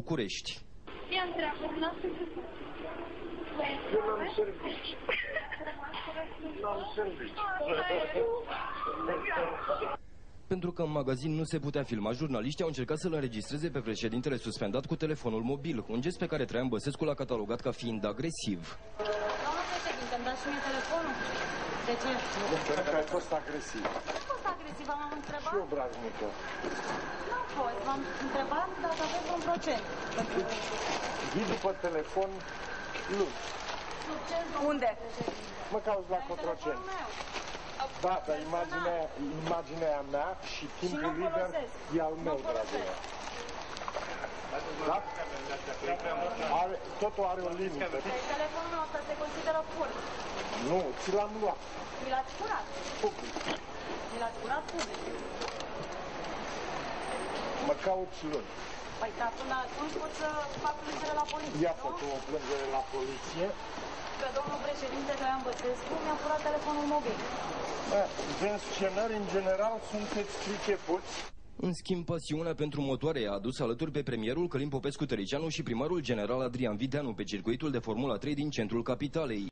București. Ia întreabă-l. Eu n-am servici. N-am servici. Pentru că în magazin nu se putea filma, jurnaliștii au încercat să-l înregistreze pe președintele suspendat cu telefonul mobil, un gest pe care Traian Băsescu l-a catalogat ca fiind agresiv. Doamna președinte, îmi dați și mie telefonul? De ce? Pentru că ai fost agresiv. Nu am fost agresiv, m-am întrebat. Și eu braznică. Nu am fost, m-am întrebat dacă aveți un procent. Vii după telefon luni. Unde? Mă cauți la Cotroceni. Da, dar imaginea mea și timpul liber e al meu, dragă. Da? Totul are o limită. Telefonul meu ăsta se consideră furt. Nu, ți l-am luat. Mi l-ați furat. Public. Mi l-ați furat public. Mă cauți luni. Păi, dar până atunci pot să fac plângere la poliție, Ia nu? făcut o plângere la poliție. Că domnul președinte Traian Băsescu mi-a furat telefonul mobil. Pensionări, în general, sunteți pricepuți. În schimb, pasiunea pentru motoare a adus alături pe premierul Călin Popescu Tăricianu și primarul general Adrian Videanu pe circuitul de Formula 3 din centrul capitalei.